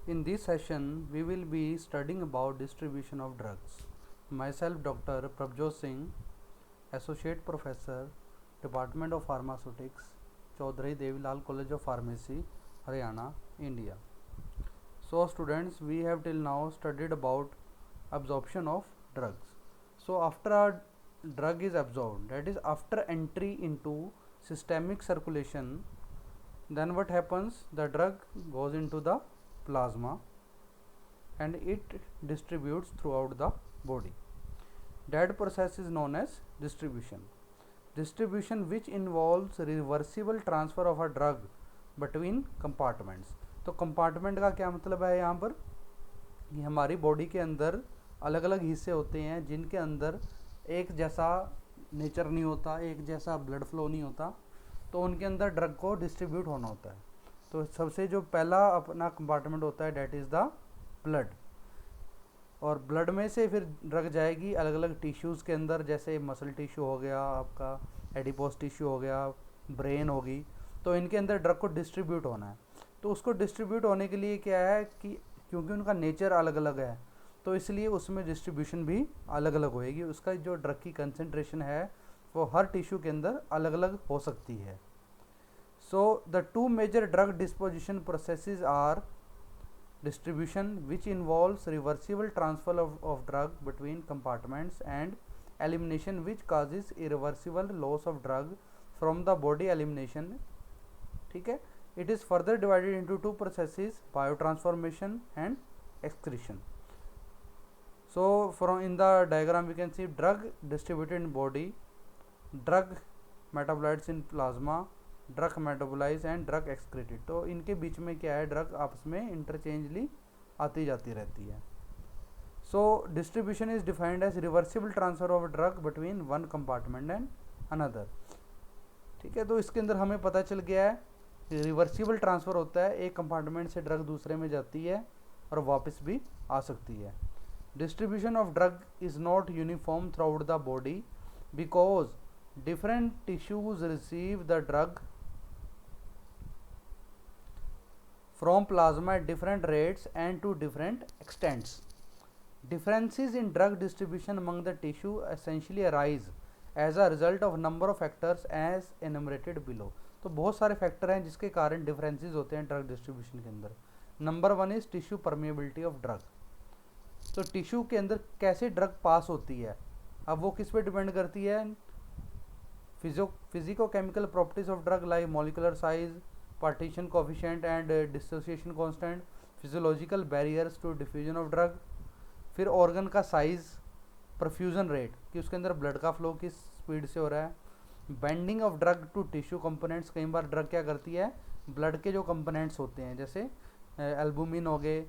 In this session, we will be studying about distribution of drugs. Myself, Dr. Prabjot Singh, Associate Professor, Department of Pharmaceutics, Chaudhary Devilal College of Pharmacy, Haryana, India. So, students, we have till now studied about absorption of drugs. So, after a drug is absorbed, that is after entry into systemic circulation, then what happens? The drug goes into the plasma and it distributes throughout the body. That process is known as distribution. Distribution which involves reversible transfer of a drug between compartments. तो compartment का क्या मतलब है यहाँ पर? कि हमारी body के अंदर अलग अलग हिस्से होते हैं जिनके अंदर एक जैसा नेचर नहीं होता, एक जैसा ब्लड फ्लो नहीं होता, तो उनके अंदर ड्रग को डिस्ट्रीब्यूट होना होता है. तो सबसे जो पहला अपना कंपार्टमेंट होता है डेट इज़ द ब्लड, और ब्लड में से फिर ड्रग जाएगी अलग अलग टिश्यूज़ के अंदर, जैसे मसल टिश्यू हो गया, आपका एडिपोज टिश्यू हो गया, ब्रेन होगी, तो इनके अंदर ड्रग को डिस्ट्रीब्यूट होना है. तो उसको डिस्ट्रीब्यूट होने के लिए क्या है कि क्योंकि उनका नेचर अलग अलग है तो इसलिए उसमें डिस्ट्रीब्यूशन भी अलग अलग होएगी. उसका जो ड्रग की कंसंट्रेशन है वो हर टिश्यू के अंदर अलग अलग हो सकती है. So the two major drug disposition processes are distribution which involves reversible transfer of drug between compartments and elimination which causes irreversible loss of drug from the body elimination. ठीक है. It is further divided into two processes, biotransformation and excretion. So from in the diagram we can see drug distributed in body, drug metabolites in plasma, drug metabolize and drug excreted. तो इनके बीच में क्या है, drug आपस में इंटरचेंजली आती जाती रहती है. So distribution is defined as reversible transfer of drug between one compartment and another. ठीक है. तो इसके अंदर हमें पता चल गया है रिवर्सिबल ट्रांसफ़र होता है, एक कंपार्टमेंट से ड्रग दूसरे में जाती है और वापस भी आ सकती है. Distribution of drug is not uniform through out the body because different tissues receive the drug from plasma at different rates and to different extents. Differences in drug distribution among the tissue essentially arise as a result of number of factors as enumerated below. तो बहुत सारे factor हैं जिसके कारण differences होते हैं drug distribution के अंदर. Number one is tissue permeability of drug. तो टिश्यू के अंदर कैसे ड्रग पास होती है, अब वो किस पे डिपेंड करती है? Physico-chemical properties of drug like molecular size, partition coefficient and dissociation constant, physiological barriers to diffusion of drug, फिर organ का size, perfusion rate कि उसके अंदर blood का flow किस स्पीड से हो रहा है, binding of drug to tissue components. कई बार ड्रग क्या करती है, ब्लड के जो कंपोनेंट्स होते हैं जैसे एल्बुमिन हो गए,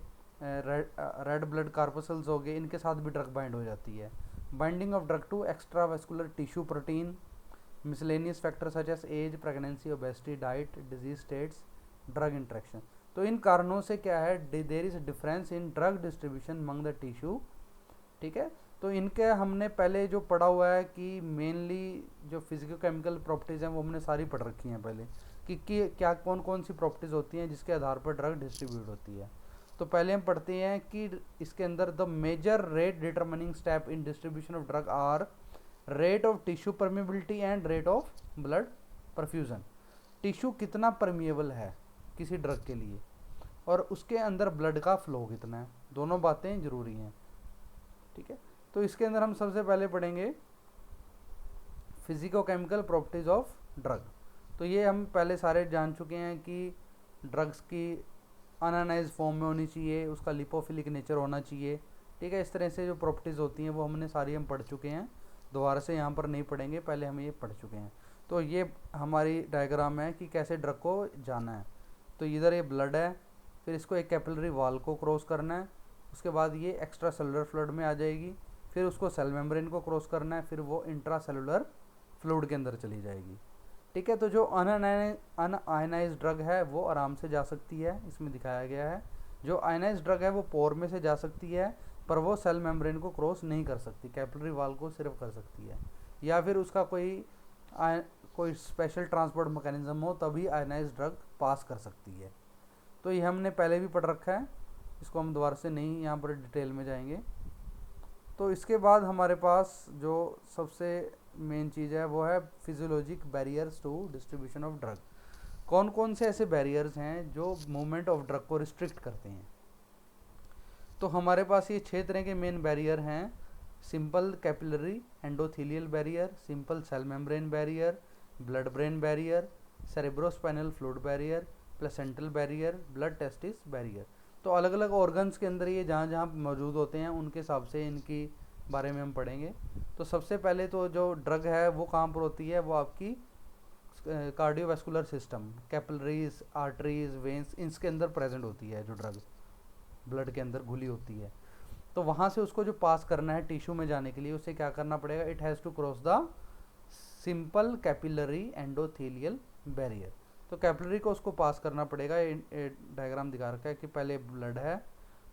रेड ब्लड कार्पोसल्स हो गए, इनके साथ भी ड्रग बाइंड हो जाती है. Binding of drug to extravascular tissue protein, miscellaneous factors such as age, pregnancy, obesity, diet, disease states, drug interaction. तो इन कारणों से क्या है, there is difference in drug distribution among the tissue. ठीक है. तो इनके हमने पहले जो पढ़ा हुआ है कि मेनली जो फिजिको केमिकल प्रॉपर्टीज़ हैं वो हमने सारी पढ़ रखी हैं पहले कि क्या कौन कौन सी प्रॉपर्टीज़ होती हैं जिसके आधार पर ड्रग डिस्ट्रीब्यूट होती है. तो पहले हम पढ़ते हैं कि इसके अंदर the major rate determining step in distribution of drug are rate of tissue permeability and rate of blood perfusion. Tissue कितना परमिएबल है किसी ड्रग के लिए और उसके अंदर ब्लड का फ्लो कितना है, दोनों बातें ज़रूरी हैं. ठीक है. तो इसके अंदर हम सबसे पहले पढ़ेंगे physico chemical properties of drug. तो ये हम पहले सारे जान चुके हैं कि ड्रग्स की अनआयनाइज्ड फॉर्म में होनी चाहिए, उसका लिपोफिलिक नेचर होना चाहिए. ठीक है. इस तरह से जो प्रॉपर्टीज़ होती हैं वो हमने सारी हम पढ़ चुके हैं, दोबारा से यहाँ पर नहीं पढ़ेंगे, पहले हम ये पढ़ चुके हैं. तो ये हमारी डायग्राम है कि कैसे ड्रग को जाना है. तो इधर ये ब्लड है, फिर इसको एक कैपिलरी वॉल को क्रॉस करना है, उसके बाद ये एक्स्ट्रा सेलुलर फ्लूइड में आ जाएगी, फिर उसको सेल मेम्ब्रेन को क्रॉस करना है, फिर वो इंट्रा सेलुलर फ्लूइड के अंदर चली जाएगी. ठीक है. तो जो अनआयनाइज्ड ड्रग है वो आराम से जा सकती है, इसमें दिखाया गया है. जो आयनाइज्ड ड्रग है वो पोर में से जा सकती है पर वो सेल मेम्ब्रेन को क्रॉस नहीं कर सकती, कैपिलरी वॉल को सिर्फ कर सकती है, या फिर उसका कोई स्पेशल ट्रांसपोर्ट मैकेनिज्म हो तभी आयनाइज्ड ड्रग पास कर सकती है. तो ये हमने पहले भी पढ़ रखा है. इसको हम दोबारा से नहीं यहाँ पर डिटेल में जाएंगे। तो इसके बाद हमारे पास जो सबसे मेन चीज़ है वो है physiologic barriers to distribution of drug. कौन कौन से ऐसे बैरियर्स हैं जो मूवमेंट ऑफ ड्रग को रिस्ट्रिक्ट करते हैं? तो हमारे पास ये 6 तरह के मेन बैरियर हैं। Simple capillary endothelial barrier, simple cell membrane barrier, blood brain barrier, cerebrospinal fluid barrier, placental barrier, blood testis barrier. तो अलग अलग ऑर्गन्स के अंदर ये जहाँ जहाँ मौजूद होते हैं उनके हिसाब से इनकी बारे में हम पढ़ेंगे। तो सबसे पहले तो जो ड्रग है वो कहाँ पर होती है, वो आपकी cardiovascular system, capillaries, arteries, veins, इसके अंदर प्रेजेंट होती है। जो ड्रग ब्लड के अंदर घुली होती है, तो वहाँ से उसको जो पास करना है टिश्यू में जाने के लिए, उसे क्या करना पड़ेगा? It has to cross the simple capillary endothelial barrier. तो कैपिलरी को उसको पास करना पड़ेगा। डायग्राम दिखा रखा है कि पहले ब्लड है,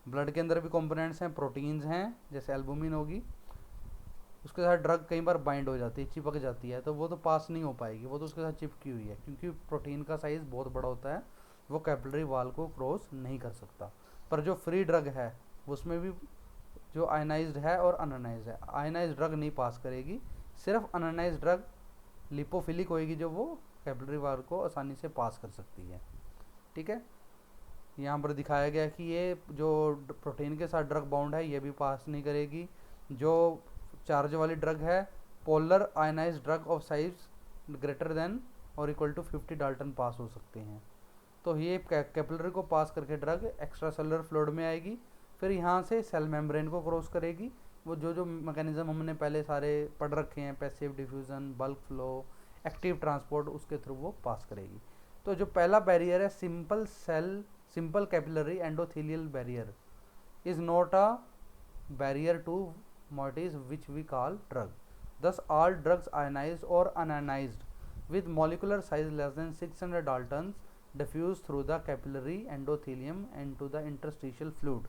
ब्लड के अंदर भी कंपोनेंट्स हैं, प्रोटीन्स हैं, जैसे एल्बुमिन होगी, उसके साथ ड्रग कई बार बाइंड हो जाती है, चिपक जाती है, तो वो तो पास नहीं हो पाएगी, वो तो उसके साथ चिपकी हुई है, क्योंकि प्रोटीन का साइज़ बहुत बड़ा होता है, वो कैपिलरी वॉल को क्रॉस नहीं कर सकता। पर जो फ्री ड्रग है उसमें भी जो आयनाइज्ड है और अनआयनाइज्ड है, आयनाइज्ड ड्रग नहीं पास करेगी, सिर्फ अनआयनाइज्ड ड्रग लिपोफिलिक होएगी जो वो कैपिलरी वॉल को आसानी से पास कर सकती है। ठीक है, यहाँ पर दिखाया गया कि ये जो प्रोटीन के साथ ड्रग बाउंड है ये भी पास नहीं करेगी। जो चार्ज वाली ड्रग है, polar ionised drug of size greater than और इक्वल टू 50 डाल्टन पास हो सकते हैं। तो ये कैपिलरी को पास करके ड्रग एक्स्ट्रा सेलुलर फ्लूइड में आएगी, फिर यहाँ से सेल मेम्ब्रेन को क्रॉस करेगी। वो जो जो मैकेनिज्म हमने पहले सारे पढ़ रखे हैं, passive diffusion, bulk flow, active transport, उसके थ्रू वो पास करेगी। तो जो पहला बैरियर है simple capillary endothelial barrier is not a barrier to moieties which we call drug. Thus all drugs ionized or unionized with molecular size less than 600 daltons diffuse through the capillary endothelium and to the interstitial fluid.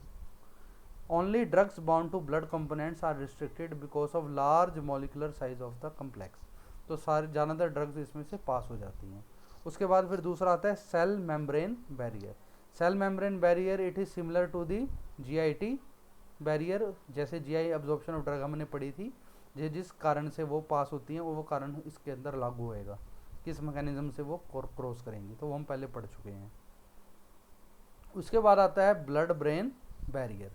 Only drugs bound to blood components are restricted because of large molecular size of the complex. तो सारी ज़्यादातर drugs इसमें से पास हो जाती हैं। उसके बाद फिर दूसरा आता है cell membrane barrier. Cell membrane barrier it is similar to the GIT barrier, जैसे GI अब्जॉर्प्शन ऑफ ड्रग हमने पढ़ी थी, जिस कारण से वो पास होती हैं वो कारण इसके अंदर लागू होएगा, किस मैकेनिज्म से वो क्रॉस करेंगी, तो वो हम पहले पढ़ चुके हैं। उसके बाद आता है ब्लड ब्रेन बैरियर।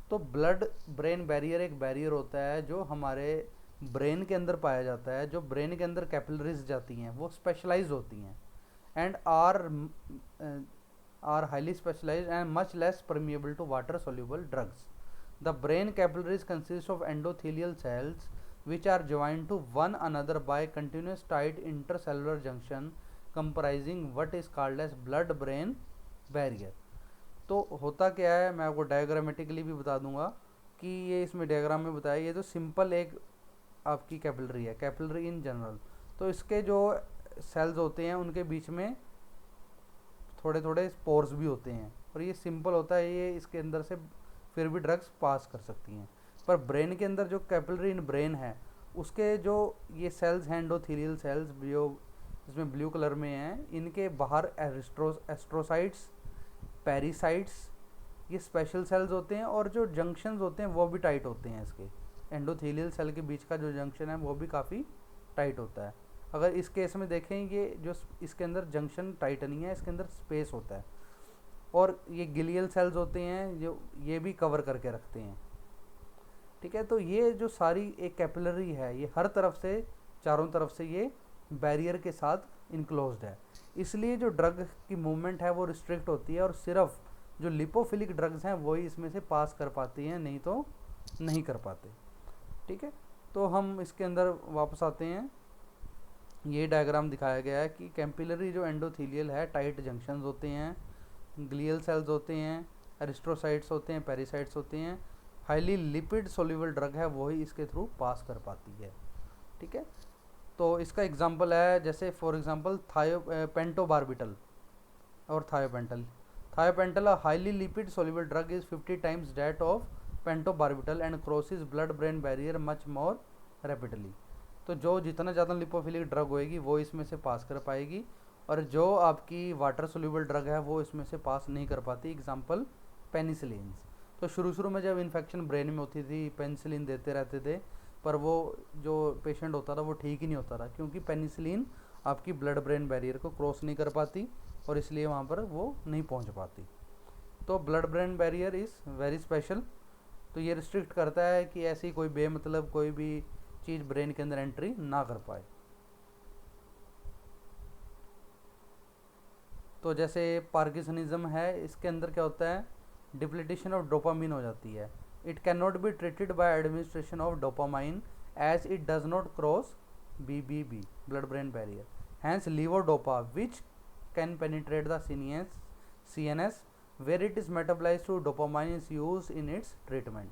तो ब्लड ब्रेन बैरियर एक बैरियर होता है जो हमारे ब्रेन के अंदर पाया जाता है। जो ब्रेन के अंदर कैपिलरीज जाती हैं वो स्पेशलाइज होती हैं and are highly specialized and much less permeable to water soluble drugs. The brain capillaries consist of endothelial cells which are joined to one another by continuous tight intercellular junction comprising what is called as blood brain barrier। तो होता क्या है, मैं आपको diagrammatically भी बता दूंगा कि ये इसमें डायग्राम में बताया। ये तो सिंपल एक आपकी कैपिलरी है, कैपिलरी इन जनरल। तो इसके जो सेल्स होते हैं उनके बीच में थोड़े थोड़े स्पोर्स भी होते हैं, और ये सिंपल होता है, ये इसके अंदर से फिर भी ड्रग्स पास कर सकती हैं। पर ब्रेन के अंदर जो कैपिलरी इन ब्रेन है उसके जो ये सेल्स हैं एंडोथेलियल सेल्स जो इसमें ब्लू कलर में हैं, इनके बाहर एस्ट्रोसाइट्स, पेरिसाइट्स, ये स्पेशल सेल्स होते हैं, और जो जंक्शंस होते हैं वो भी टाइट होते हैं। इसके एंडोथेलियल सेल के बीच का जो जंक्शन है वो भी काफ़ी टाइट होता है। अगर इस केस में देखें, ये जो इसके अंदर जंक्शन टाइट नहीं है, इसके अंदर स्पेस होता है, और ये गिलियल सेल्स होते हैं जो ये भी कवर करके रखते हैं। ठीक है, तो ये जो सारी एक कैपिलरी है ये हर तरफ से, चारों तरफ से ये बैरियर के साथ इनक्लोज्ड है, इसलिए जो ड्रग की मूवमेंट है वो रिस्ट्रिक्ट होती है, और सिर्फ जो लिपोफिलिक ड्रग्स हैं वही इसमें से पास कर पाती हैं, नहीं तो नहीं कर पाते। ठीक है, तो हम इसके अंदर वापस आते हैं। ये डायग्राम दिखाया गया है कि कैपिलरी जो एंडोथेलियल है, टाइट जंक्शंस होते हैं, ग्लियल सेल्स होते हैं, एरिस्ट्रोसाइट्स होते हैं, पेरिसाइट्स होते हैं, हाईली लिपिड सोल्यूबल ड्रग है वही इसके थ्रू पास कर पाती है। ठीक है, तो इसका एग्जांपल है, जैसे फॉर एग्जांपल पेंटोबार्बिटल और thiopental a highly lipid soluble drug is 50 times that of pentobarbital and crosses blood brain barrier much more rapidly. तो जो जितना ज़्यादा लिपोफिलिक ड्रग होएगी वो इसमें से पास कर पाएगी, और जो आपकी वाटर सोल्यूबल ड्रग है वो इसमें से पास नहीं कर पाती। Example penicillin. तो शुरू में जब इन्फेक्शन ब्रेन में होती थी पेनिसिलिन देते रहते थे, पर वो जो पेशेंट होता था वो ठीक ही नहीं होता था, क्योंकि पेनिसिलिन आपकी ब्लड ब्रेन बैरियर को क्रॉस नहीं कर पाती और इसलिए वहाँ पर वो नहीं पहुँच पाती। तो blood brain barrier is very special. तो ये रिस्ट्रिक्ट करता है कि ऐसी कोई बेमतलब कोई भी चीज़ ब्रेन के अंदर एंट्री ना कर पाए। तो जैसे पार्किंसनिज्म है, इसके अंदर क्या होता है, डिप्लीटेशन ऑफ डोपामिन हो जाती है। It can not be treated by administration of dopamine as it does not cross BBB blood brain barrier, hence levodopa which can penetrate the CNS where it is metabolized to dopamine is used in its treatment।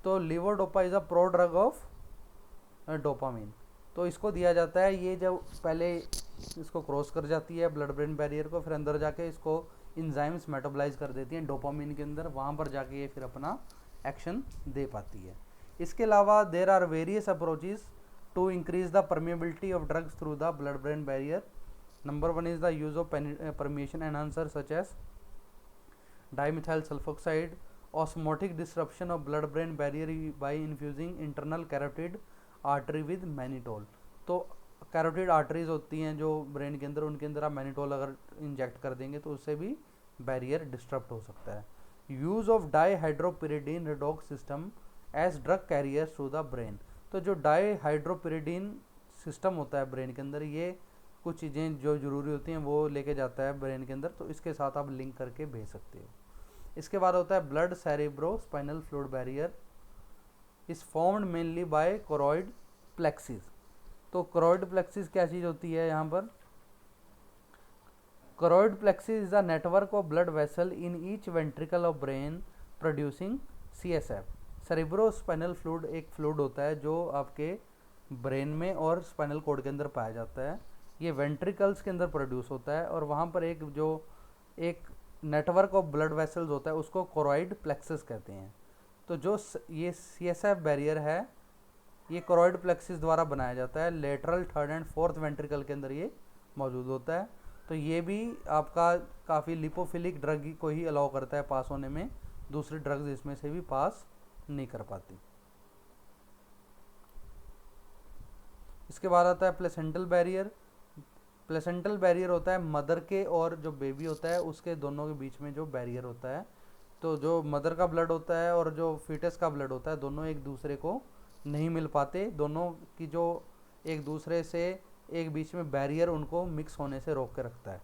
तो levodopa is a pro drug of dopamine. तो इसको दिया जाता है, ये जब पहले इसको क्रॉस कर जाती है ब्लड ब्रेन बैरियर को, फिर अंदर जाके इसको इंजाइम्स मेटाबोलाइज कर देती हैं डोपामिन के अंदर, वहाँ पर जाके ये फिर अपना एक्शन दे पाती है। इसके अलावा there are various approaches to increase the permeability of drugs through the blood brain barrier. Number 1 is the use of permeation enhancer such as dimethyl sulfoxide, osmotic disruption of blood brain barrier by infusing internal carotid artery with mannitol। तो carotid arteries होती हैं जो brain के अंदर, उनके अंदर आप mannitol अगर इंजेक्ट कर देंगे तो उससे भी बैरियर डिस्टर्ब हो सकता है। Use of dihydropyridine redox system as drug carriers through the brain. तो जो डाईहाइड्रोपिरिडीन सिस्टम होता है ब्रेन के अंदर, ये कुछ चीज़ें जो ज़रूरी होती हैं वो लेके जाता है ब्रेन के अंदर, तो इसके साथ आप लिंक करके भेज सकते हो। इसके बाद होता है blood cerebro spinal fluid barrier is formed mainly by choroid plexus. तो कोरॉइड प्लेक्सिस क्या चीज़ होती है यहाँ पर, choroid plexus is a network of blood vessel in each ventricle of brain producing CSF। Cerebro spinal fluid एक fluid होता है जो आपके ब्रेन में और स्पाइनल कॉर्ड के अंदर पाया जाता है, ये वेंट्रिकल्स के अंदर प्रोड्यूस होता है, और वहाँ पर एक नेटवर्क ऑफ ब्लड वेसल्स होता है, उसको कोरॉइड प्लेक्सिस कहते हैं। तो जो ये CSF बैरियर है ये कोरॉइड प्लेक्सिस द्वारा बनाया जाता है, lateral third and fourth ventricle के अंदर ये मौजूद होता है। तो ये भी आपका काफ़ी लिपोफिलिक ड्रग को ही अलाउ करता है पास होने में, दूसरी ड्रग्स इसमें से भी पास नहीं कर पाती। इसके बाद आता है प्लेसेंटल बैरियर। प्लेसेंटल बैरियर होता है मदर के और जो बेबी होता है उसके दोनों के बीच में जो बैरियर होता है। तो जो मदर का ब्लड होता है और जो फीटस का ब्लड होता है, दोनों एक दूसरे को नहीं मिल पाते, दोनों की जो एक दूसरे से एक बीच में बैरियर उनको मिक्स होने से रोक के रखता है।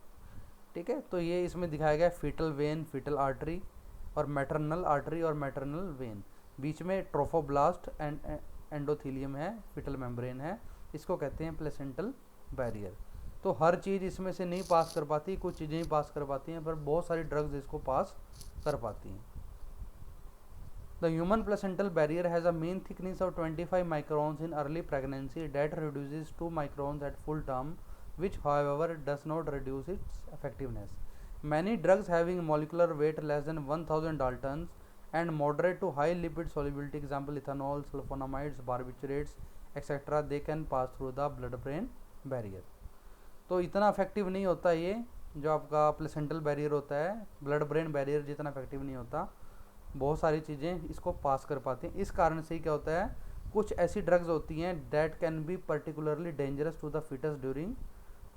ठीक है, तो ये इसमें दिखाया गया फीटल वेन, फीटल आर्टरी और मैटरनल आर्टरी और मैटरनल वेन, बीच में ट्रोफोब्लास्ट एंड एंडोथीलियम है, फीटल मेम्ब्रेन है, इसको कहते हैं प्लेसेंटल बैरियर। तो हर चीज़ इसमें से नहीं पास कर पाती, कुछ चीज़ें ही पास कर पाती हैं, पर बहुत सारी ड्रग्स इसको पास कर पाती हैं। The human placental barrier has a mean thickness of 25 microns in early pregnancy that reduces 2 microns at full term, which however does not reduce its effectiveness. Many drugs having molecular weight less than 1000 daltons and moderate to high lipid solubility, example ethanol, sulfonamides, barbiturates, etc., they can pass through the blood brain barrier। तो इतना effective नहीं होता ये जो आपका placental barrier होता है, blood brain barrier जितना इफेक्टिव नहीं होता, बहुत सारी चीज़ें इसको पास कर पाती हैं। इस कारण से ही क्या होता है, कुछ ऐसी ड्रग्स होती हैं that can be particularly dangerous to the foetus during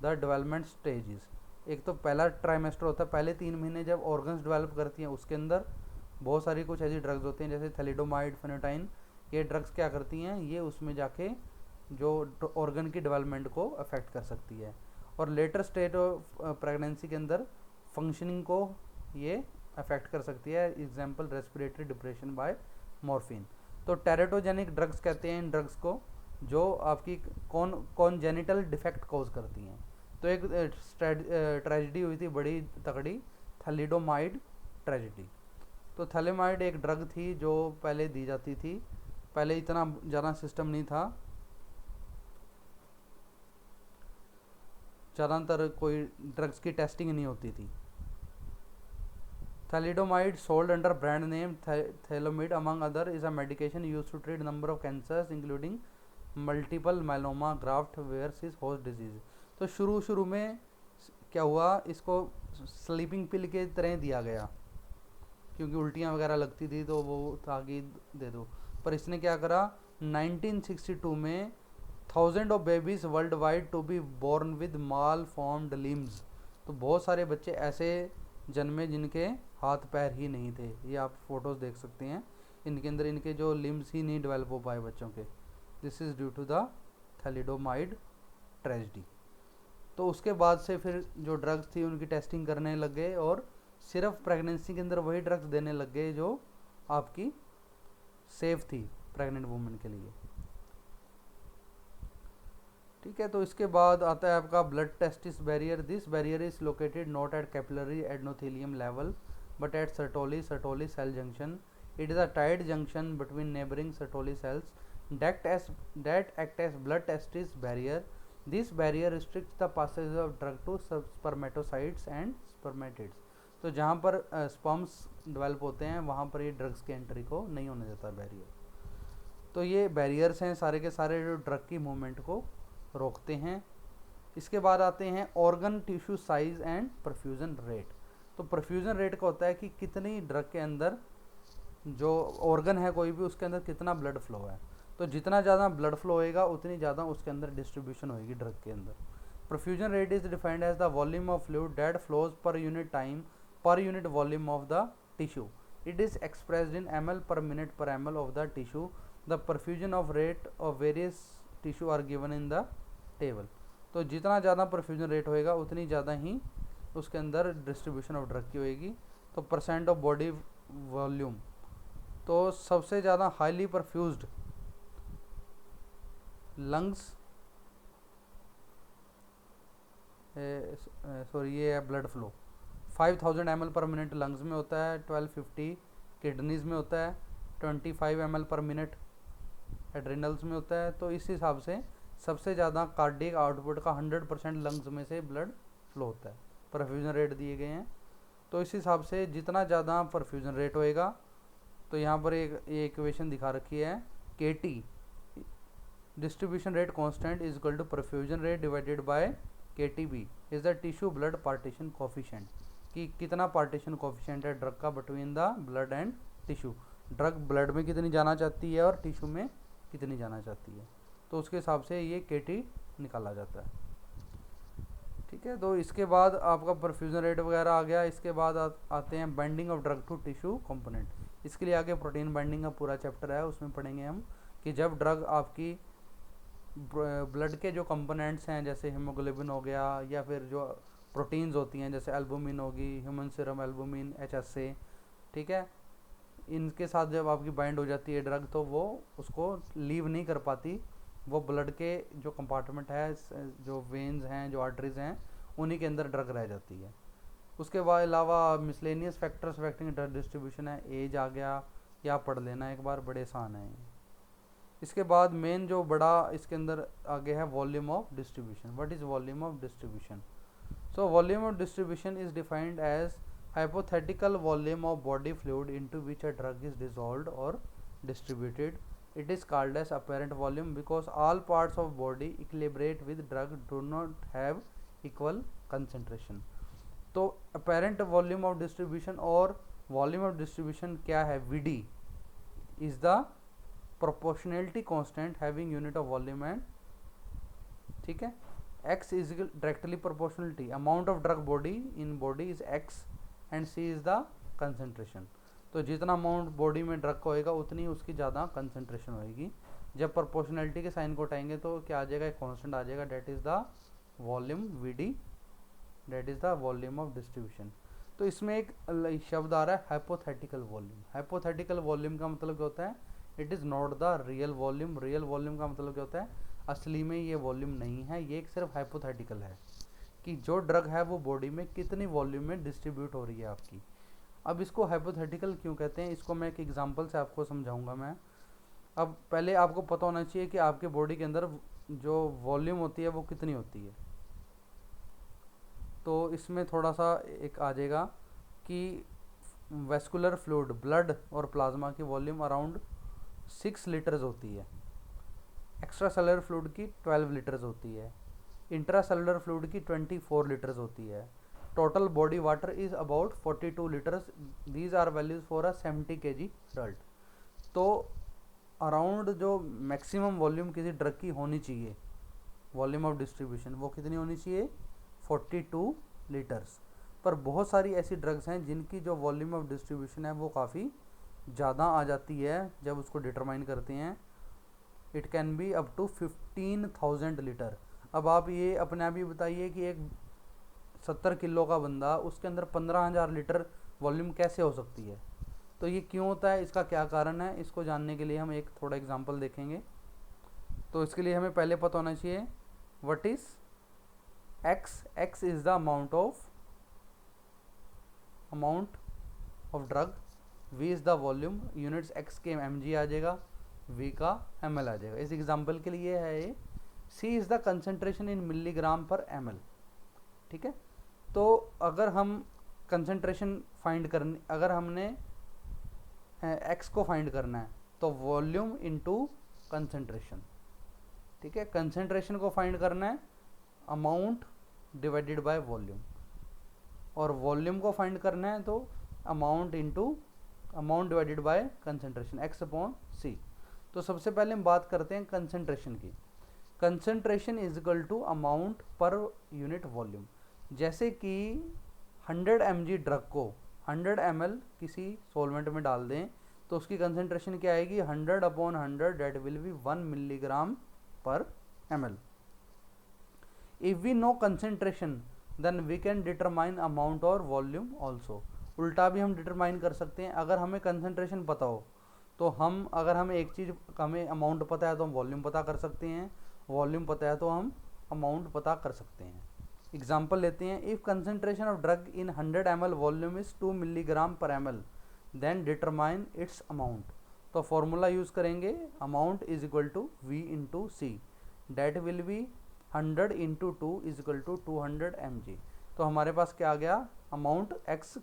the development stages. एक तो पहला ट्राइमेस्टर होता है, पहले 3 महीने जब ऑर्गन्स डेवलप करती हैं उसके अंदर बहुत सारी कुछ ऐसी ड्रग्स होती हैं जैसे थैलिडोमाइड, फेनोटाइन, ये ड्रग्स क्या करती हैं, ये उसमें जाके जो ऑर्गन की डेवलपमेंट को अफेक्ट कर सकती है, और लेटर स्टेज ऑफ प्रेगनेंसी के अंदर फंक्शनिंग को ये अफेक्ट कर सकती है, example respiratory depression by morphine. तो टेरेटोजेनिक ड्रग्स कहते हैं इन ड्रग्स को, जो आपकी कौन जेनिटल डिफेक्ट कॉज करती हैं। तो एक ट्रेजिडी हुई थी बड़ी तगड़ी, थैलिडोमाइड ट्रेजिडी। तो थैलेमाइड एक ड्रग थी जो पहले दी जाती थी, पहले इतना ज़्यादा सिस्टम नहीं था, ज़्यादातर कोई ड्रग्स की टेस्टिंग नहीं होती थी। Thalidomide sold under brand name Thalomid among other is a medication use to treat number of cancers including multiple myeloma, graft versus host disease. तो शुरू में क्या हुआ, इसको स्लीपिंग पिल के तरह दिया गया, क्योंकि उल्टियाँ वगैरह लगती थी तो वो ताकीद दे दो। पर इसने क्या करा, 1962 में 1000 of babies worldwide to be born with malformed limbs. तो बहुत सारे बच्चे ऐसे जन्मे जिनके हाथ पैर ही नहीं थे। ये आप फोटोज़ देख सकते हैं, इनके अंदर इनके जो लिम्स ही नहीं डेवलप हो पाए बच्चों के। This is due to the thalidomide tragedy. तो उसके बाद से फिर जो ड्रग्स थी उनकी टेस्टिंग करने लग गए और सिर्फ प्रेगनेंसी के अंदर वही ड्रग्स देने लग गए जो आपकी सेफ थी प्रेग्नेंट वुमेन के लिए। ठीक है, तो इसके बाद आता है आपका blood testis barrier. This barrier is located not at capillary endothelium level but at Sertoli cell junction. It is a tight junction between neighbouring Sertoli cells that act as blood testis barrier. This barrier restricts the passage of drug to spermatocytes and spermatids. तो जहाँ पर sperms develop होते हैं वहाँ पर ये drugs के entry को नहीं होने देता बैरियर। तो ये बैरियर्स हैं सारे के सारे जो ड्रग की मूवमेंट को रोकते हैं। इसके बाद आते हैं organ tissue size and perfusion rate. तो परफ्यूजन रेट का होता है कि कितनी ड्रग के अंदर, जो ऑर्गन है कोई भी, उसके अंदर कितना ब्लड फ्लो है। तो जितना ज़्यादा ब्लड फ्लो होएगा उतनी ज़्यादा उसके अंदर डिस्ट्रीब्यूशन होएगी ड्रग के अंदर। Perfusion rate is defined as the volume of fluid that flows per unit time per unit volume of the tissue. It is expressed in ml per minute per ml of the tissue. The perfusion of rate of various tissue are given in the table. तो जितना ज़्यादा perfusion rate होएगा उतनी ज़्यादा ही उसके अंदर distribution of drug की होएगी। तो परसेंट ऑफ बॉडी वॉल्यूम, तो सबसे ज़्यादा हाईली परफ्यूज्ड लंग्स, सॉरी ये है ब्लड फ्लो, 5000 ml पर मिनट लंग्स में होता है, 1250 किडनीज में होता है, 25 ml पर मिनट एड्रिनल्स में होता है। तो इस हिसाब से सबसे ज़्यादा कार्डियक आउटपुट का 100% लंग्स में से ब्लड फ्लो होता है। परफ्यूजन रेट दिए गए हैं, तो इस हिसाब से जितना ज़्यादा परफ्यूजन रेट होएगा, तो यहाँ पर एक इक्वेशन दिखा रखी है, KT distribution rate constant is equal to perfusion rate divided by KTB is the tissue blood partition coefficient, कि कितना पार्टीशन कोफिशिएंट है ड्रग का between the blood and tissue. Drug blood में कितनी जाना चाहती है और टिश्यू में कितनी जाना चाहती है, तो उसके हिसाब से ये KT निकाला जाता है। ठीक है, तो इसके बाद आपका परफ्यूजन रेट वगैरह आ गया। इसके बाद आते हैं binding of drug to tissue component. इसके लिए आगे प्रोटीन बाइंडिंग का पूरा चैप्टर है, उसमें पढ़ेंगे हम कि जब ड्रग आपकी ब्लड के जो कंपोनेंट्स हैं जैसे हीमोग्लोबिन हो गया या फिर जो प्रोटीन्स होती हैं जैसे एल्बुमिन होगी, ह्यूमन सीरम एल्बुमिन, HSA, ठीक है, इनके साथ जब आपकी बाइंड हो जाती है ड्रग तो वो उसको लीव नहीं कर पाती, वो ब्लड के जो कंपार्टमेंट है, जो वेन्स हैं, जो आर्टरीज हैं, उन्हीं के अंदर ड्रग रह जाती है। उसके बाद अलावा miscellaneous factors affecting drug distribution है, एज आ गया, या पढ़ लेना एक बार, बड़े आसान है। इसके बाद मेन जो बड़ा इसके अंदर आगे है volume of distribution. What is volume of distribution? So volume of distribution is defined as hypothetical volume of body fluid into which a drug is dissolved or distributed. It is called as apparent volume because all parts of body equilibrate with drug do not have equal concentration. तो apparent volume of distribution और volume of distribution क्या है? VD is the proportionality constant having unit of volume and, ठीक है, X is directly proportionality, amount of drug body in body is X and C is the concentration. तो जितना amount body में drug का होएगा उतनी उसकी ज़्यादा कंसंट्रेशन होएगी। जब प्रोपोर्शनलिटी के साइन को उठाएंगे तो क्या आ जाएगा? एक कांस्टेंट आ जाएगा, that is the volume VD, that is the volume of distribution. तो इसमें एक शब्द आ रहा है हाइपोथेटिकल वॉल्यूम। हाइपोथेटिकल वॉल्यूम का मतलब क्या होता है? It is not the real volume. Real volume का मतलब क्या होता है? असली में ये वॉल्यूम नहीं है, ये एक सिर्फ हाइपोथेटिकल है कि जो ड्रग है वो बॉडी में कितनी वॉल्यूम में डिस्ट्रीब्यूट हो रही है आपकी। अब इसको हाइपोथेटिकल क्यों कहते हैं, इसको मैं एक एग्जांपल से आपको समझाऊंगा मैं। अब पहले आपको पता होना चाहिए कि आपके बॉडी के अंदर जो वॉल्यूम होती है वो कितनी होती है। तो इसमें थोड़ा सा एक आ जाएगा कि वेस्कुलर फ्लूइड, ब्लड और प्लाज्मा की वॉल्यूम अराउंड 6 लीटर्स होती है। एक्स्ट्रा सेलुलर फ्लूइड की 12 लीटर्स होती है। इंट्रा सेलुलर फ्लूइड की 24 लीटर्स होती है। total body water is about 42 liters. These are values for a 70 kg adult. तो अराउंड जो मैक्सिमम वॉल्यूम किसी ड्रग की होनी चाहिए, वॉल्यूम ऑफ डिस्ट्रीब्यूशन, वो कितनी होनी चाहिए? 42 लीटर्स। पर बहुत सारी ऐसी ड्रग्स हैं जिनकी जो वॉल्यूम ऑफ डिस्ट्रीब्यूशन है वो काफ़ी ज़्यादा आ जाती है जब उसको डिटरमाइन करते हैं। It can be up to 15,000 litre. अब आप ये अपने आप ही बताइए कि एक 70 किलो का बंदा, उसके अंदर 15,000 लीटर वॉल्यूम कैसे हो सकती है? तो ये क्यों होता है, इसका क्या कारण है, इसको जानने के लिए हम एक थोड़ा एग्जांपल देखेंगे। तो इसके लिए हमें पहले पता होना चाहिए what is X. X is the amount of drug, V is the volume, units X के mg आ जाएगा, v का ml आ जाएगा। इस एग्जांपल के लिए है ये c is the concentration in milligram per ml। ठीक है, तो अगर हम कंसंट्रेशन फाइंड करने, अगर हमने x को फाइंड करना है तो वॉल्यूम इनटू कंसंट्रेशन। ठीक है, कंसंट्रेशन को फाइंड करना है अमाउंट डिवाइडेड बाय वॉल्यूम, और वॉल्यूम को फाइंड करना है तो amount divided by concentration, x upon c। तो सबसे पहले हम बात करते हैं कंसंट्रेशन की। Concentration is equal to amount per unit volume. जैसे कि 100 mg ड्रग को 100 ml किसी सॉल्वेंट में डाल दें तो उसकी कंसंट्रेशन क्या आएगी? 100 upon 100, that will be 1 milligram per ml। If we know concentration then we can determine amount और वॉल्यूम ऑल्सो। उल्टा भी हम डिटरमाइन कर सकते हैं। अगर हमें कंसंट्रेशन पता हो तो अगर हमें एक चीज़, हमें अमाउंट पता है तो हम वॉल्यूम पता कर सकते हैं, वॉल्यूम पता है तो हम अमाउंट पता कर सकते हैं। एग्जाम्पल लेते हैं, if concentration of drug in 100 ml volume is 2 milligram per ml then determine its amount. तो फॉर्मूला यूज़ करेंगे, amount is equal to v into C, that will be 100 into 2 is equal to 200 mg। तो हमारे पास क्या आ गया? Amount x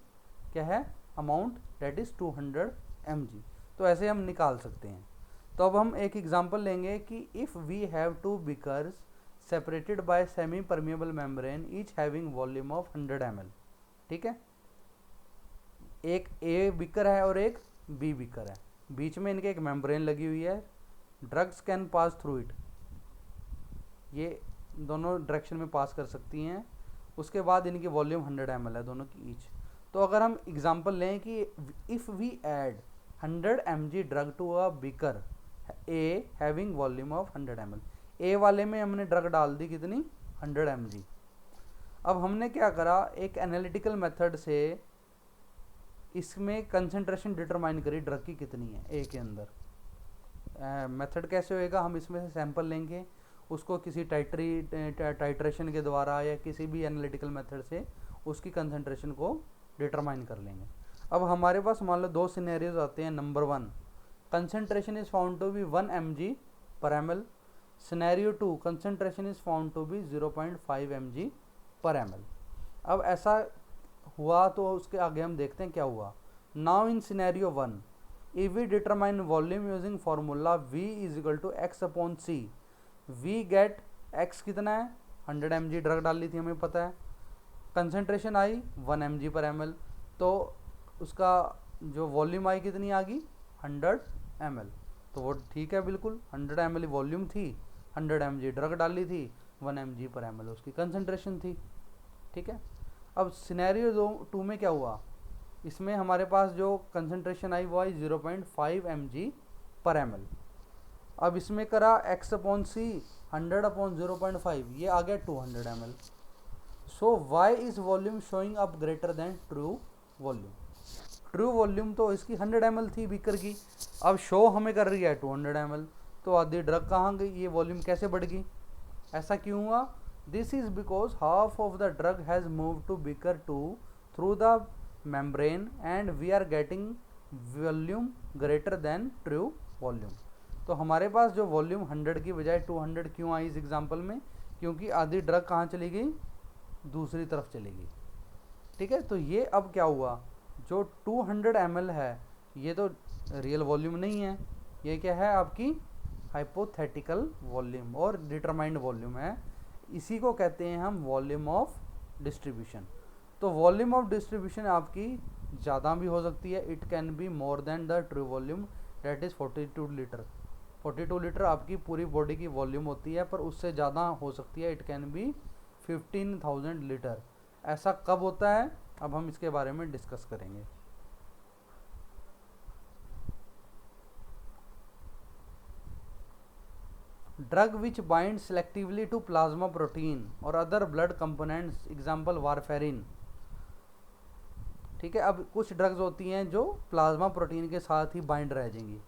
क्या है? Amount that is 200 mg। तो ऐसे हम निकाल सकते हैं। तो अब हम एक एग्जांपल लेंगे कि if we have 2 beakers separated by semipermeable membrane each having volume of 100 ml। ठीक है, एक ए बीकर है और एक बी बीकर है, बीच में इनके एक मेम्ब्रेन लगी हुई है, drugs can pass through it, ये दोनों डायरेक्शन में पास कर सकती हैं। उसके बाद इनकी वॉल्यूम 100 ml है दोनों की ईच। तो अगर हम एग्जांपल लें कि if we add 100 mg drug to a beaker A having volume of 100 ml, A वाले में हमने ड्रग डाल दी कितनी? 100 mg। अब हमने क्या करा, एक एनालिटिकल मेथड से इसमें कंसंट्रेशन डिटरमाइन करी ड्रग की कितनी है ए के अंदर। मेथड कैसे होएगा? हम इसमें से सैंपल लेंगे, उसको किसी टाइट्रेशन के द्वारा या किसी भी एनालिटिकल मेथड से उसकी कंसंट्रेशन को डिटरमाइन कर लेंगे। अब हमारे पास मान लो 2 सिनेरियोज आते हैं। Number 1, concentration is found to be 1 mg per ml। Scenario 2, concentration is found to be 0.5 mg per ml। अब ऐसा हुआ तो उसके आगे हम देखते हैं क्या हुआ। Now in scenario 1, if we determine volume using formula v is equal to x upon c, we get x कितना है? 100 mg ड्रग डाल ली थी हमें पता है, कंसंट्रेशन आई 1 mg पर ml, तो उसका जो वॉल्यूम आई कितनी आ गई? 100 ml। तो वो ठीक है, बिल्कुल 100 ml वॉल्यूम थी, 100 mg ड्रग डाली थी, 1 mg पर ml उसकी कंसंट्रेशन थी। ठीक है, अब सिनेरियो 2 में क्या हुआ, इसमें हमारे पास जो कंसंट्रेशन आई वो आई 0.5 mg पर ml। अब इसमें करा x अपॉन सी, 100 अपॉन 0.5, ये आ गया 200 ml। So why is volume showing up greater than true volume? True volume तो इसकी 100 ml थी बीकर की, अब शो हमें कर रही है 200 ml। तो आधी ड्रग कहाँ गई? ये वॉल्यूम कैसे बढ़ गई? ऐसा क्यों हुआ? This is because half of the drug has move to beaker 2 through the membrane and we are getting volume greater than true volume. तो हमारे पास जो वॉल्यूम 100 की बजाय 200 क्यों आई इस एग्जाम्पल में? क्योंकि आधी ड्रग कहाँ चली गई? दूसरी तरफ चली गई। ठीक है, तो ये अब क्या हुआ, जो 200 ml है ये तो रियल वॉल्यूम नहीं है, ये क्या है? आपकी हाइपोथेटिकल वॉल्यूम और डिटरमाइंड वॉल्यूम है। इसी को कहते हैं हम वॉल्यूम ऑफ डिस्ट्रीब्यूशन। तो वॉल्यूम ऑफ डिस्ट्रीब्यूशन आपकी ज़्यादा भी हो सकती है, it can be more than the true volume that is 42 litre. 42 litre आपकी पूरी बॉडी की वॉल्यूम होती है, पर उससे ज़्यादा हो सकती है, इट कैन बी 15,000 लीटर। ऐसा कब होता है, अब हम इसके बारे में डिस्कस करेंगे। Drug which bind selectively to plasma protein और other blood components, example warfarin. ठीक है, अब कुछ ड्रग्स होती हैं जो प्लाज्मा प्रोटीन के साथ ही बाइंड रह जाएंगी।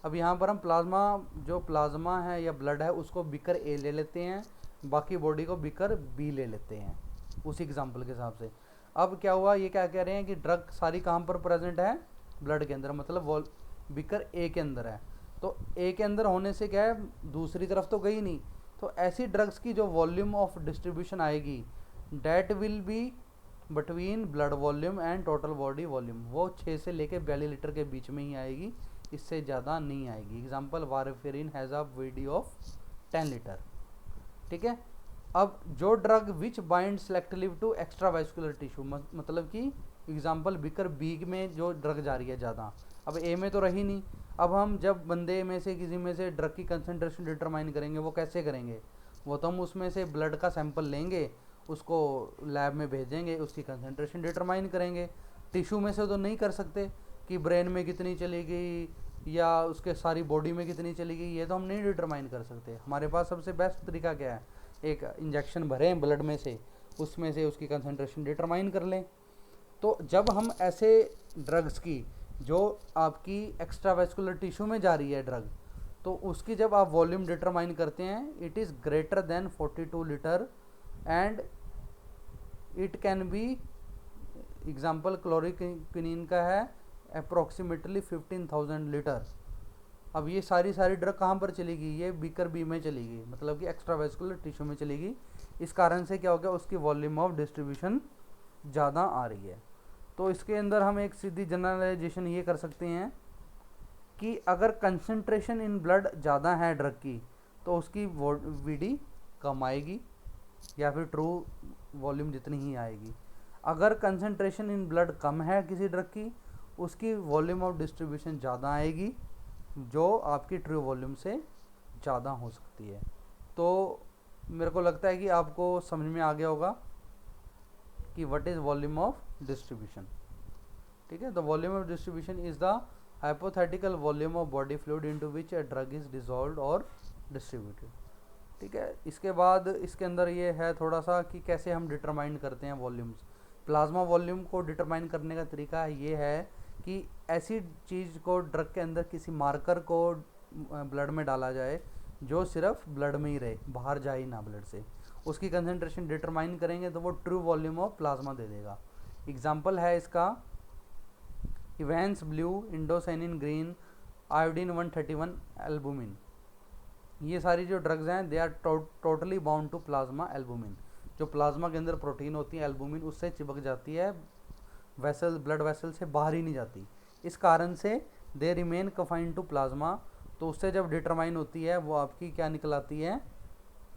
अब यहाँ पर हम प्लाज्मा है या ब्लड है उसको बिकर ए ले लेते हैं, बाकी बॉडी को बिकर बी ले लेते हैं उसी एग्जाम्पल के हिसाब से। अब क्या हुआ, ये क्या कह रहे हैं कि ड्रग सारी कहाँ पर प्रेजेंट है, ब्लड के अंदर, मतलब बिकर ए के अंदर है। तो ए के अंदर होने से क्या है, दूसरी तरफ तो गई नहीं, तो ऐसी ड्रग्स की जो वॉल्यूम ऑफ डिस्ट्रीब्यूशन आएगी that will be between blood volume and total body volume, वो 6 से लेके 42 लीटर के बीच में ही आएगी, इससे ज़्यादा नहीं आएगी। Example warfarin has a VD of 10 litre. ठीक है, अब जो drug which bind selectively to extravascular tissue, मतलब कि एग्जाम्पल बिकर बी में जो ड्रग जा रही है ज़्यादा, अब ए में तो रही नहीं। अब हम जब बंदे में से किसी में से ड्रग की कंसनट्रेशन डिटरमाइन करेंगे, वो कैसे करेंगे, वो तो हम उसमें से ब्लड का सैंपल लेंगे, उसको लैब में भेजेंगे, उसकी कंसनट्रेशन डिटरमाइन करेंगे। टिश्यू में से तो नहीं कर सकते कि ब्रेन में कितनी चली गई या उसके सारी बॉडी में कितनी चली गई, ये तो हम नहीं डिटरमाइन कर सकते। हमारे पास सबसे बेस्ट तरीका क्या है, एक इंजेक्शन भरें ब्लड में से, उसमें से उसकी कंसनट्रेशन डिटरमाइन कर लें। तो जब हम ऐसे ड्रग्स की जो आपकी एक्स्ट्रावेस्कुलर टिश्यू में जा रही है ड्रग, तो उसकी जब आप वॉल्यूम डिटरमाइन करते हैं, it is greater than 42 litre and it can be, example chloroquine का है अप्रोक्सीमेटली 15,000 लीटर। अब ये सारी ड्रग कहाँ पर चलेगी, ये बीकर बी में चलेगी, मतलब कि एक्स्ट्रावेस्कुलर टिश्यू में चलेगी। इस कारण से क्या हो गया, उसकी वॉल्यूम ऑफ डिस्ट्रीब्यूशन ज़्यादा आ रही है। तो इसके अंदर हम एक सीधी जनरलाइजेशन ये कर सकते हैं कि अगर कंसंट्रेशन इन ब्लड ज़्यादा है ड्रग की, तो उसकी वीडी कम आएगी या फिर ट्रू वॉल्यूम जितनी ही आएगी। अगर कंसंट्रेशन इन ब्लड कम है किसी ड्रग की, उसकी वॉल्यूम ऑफ डिस्ट्रीब्यूशन ज़्यादा आएगी, जो आपकी ट्रू वॉल्यूम से ज़्यादा हो सकती है। तो मेरे को लगता है कि आपको समझ में आ गया होगा कि what is volume of distribution. ठीक है, the volume of distribution is the hypothetical volume of body fluid into which a drug is dissolved और डिस्ट्रीब्यूटेड। ठीक है, इसके बाद इसके अंदर ये है थोड़ा सा कि कैसे हम डिटरमाइन करते हैं वॉल्यूम्स। प्लाज्मा वॉल्यूम को डिटरमाइन करने का तरीका ये है कि ऐसी चीज़ को ड्रग के अंदर किसी मार्कर को ब्लड में डाला जाए जो सिर्फ ब्लड में ही रहे, बाहर जाए ना ब्लड से, उसकी कंसंट्रेशन डिटरमाइन करेंगे तो वो ट्रू वॉल्यूम ऑफ प्लाज्मा दे देगा। एग्जाम्पल है इसका Evans blue, indocyanine green, iodine 131, albumin. ये सारी जो ड्रग्स हैं they are totally bound to plasma albumin. जो प्लाज्मा के अंदर प्रोटीन होती है एल्बुमिन, उससे चिपक जाती है, वेसल ब्लड वेसल से बाहर ही नहीं जाती। इस कारण से दे रिमेन कफाइंड टू प्लाज्मा। तो उससे जब डिटरमाइन होती है वो आपकी क्या निकल आती है,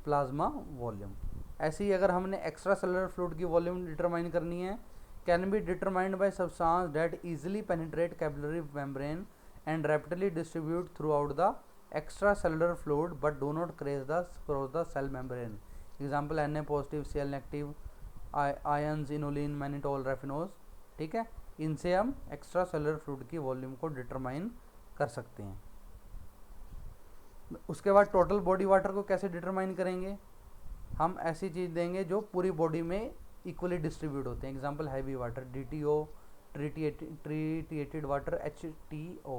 प्लाज्मा वॉल्यूम। ऐसे ही अगर हमने एक्स्ट्रा सेलुलर फ्लूइड की वॉल्यूम डिटरमाइन करनी है, can be determined by substance that easily penetrate capillary membrane and rapidly distribute throughout the extracellular fluid but do not cross the cell membrane. Example Na positive, Cl negative, ions, inulin, mannitol, raffinose. ठीक है, इनसे हम extracellular fluid की volume को determine कर सकते हैं। उसके बाद टोटल बॉडी वाटर को कैसे डिटरमाइन करेंगे, हम ऐसी चीज़ देंगे जो पूरी बॉडी में इक्वली डिस्ट्रीब्यूट होते हैं। Example heavy water, DTO, tritiated water, HTO।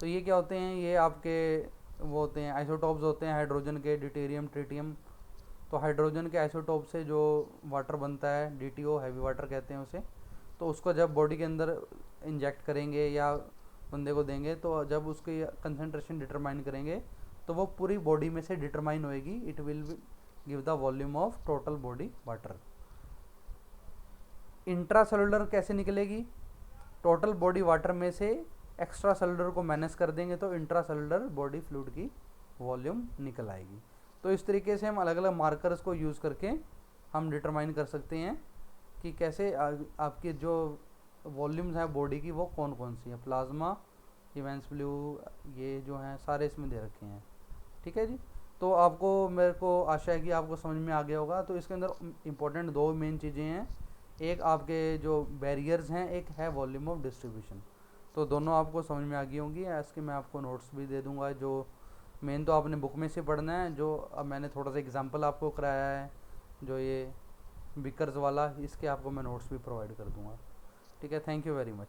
तो ये क्या होते हैं, ये आपके वो होते हैं आइसोटॉप्स होते हैं हाइड्रोजन के, ड्यूटेरियम, ट्रिटियम। तो हाइड्रोजन के आइसोटॉप से जो वाटर बनता है DTO, हैवी वाटर कहते हैं उसे। तो उसको जब बॉडी के अंदर इंजेक्ट करेंगे या बंदे को देंगे, तो जब उसकी कंसंट्रेशन डिटरमाइन करेंगे तो वो पूरी बॉडी में से डिटरमाइन होएगी, it will give the volume of total body water. Intra cellular कैसे निकलेगी, टोटल बॉडी वाटर में से एक्स्ट्रा सेलुलर को माइनस कर देंगे तो इंट्रा सेलुलर बॉडी फ्लूइड की वॉल्यूम निकल आएगी। तो इस तरीके से हम अलग अलग मार्कर्स को यूज़ करके हम डिटरमाइन कर सकते हैं कि कैसे आपके जो वॉल्यूम्स हैं बॉडी की वो कौन कौन सी हैं, प्लाज्मा, इवेंस ब्लू, ये जो हैं सारे इसमें दे रखे हैं। ठीक है जी। तो आपको, मेरे को आशा है कि आपको समझ में आ गया होगा। तो इसके अंदर इंपॉर्टेंट दो मेन चीज़ें हैं, एक आपके जो बैरियर्स हैं, एक है वॉल्यूम ऑफ डिस्ट्रीब्यूशन। तो दोनों आपको समझ में आ गई होंगी। इसके मैं आपको नोट्स भी दे दूंगा, जो मेन तो आपने बुक में से पढ़ना है, जो अब मैंने थोड़ा सा एग्जांपल आपको कराया है जो ये बिकर्स वाला, इसके आपको मैं नोट्स भी प्रोवाइड कर दूंगा। ठीक है, थैंक यू वेरी मच।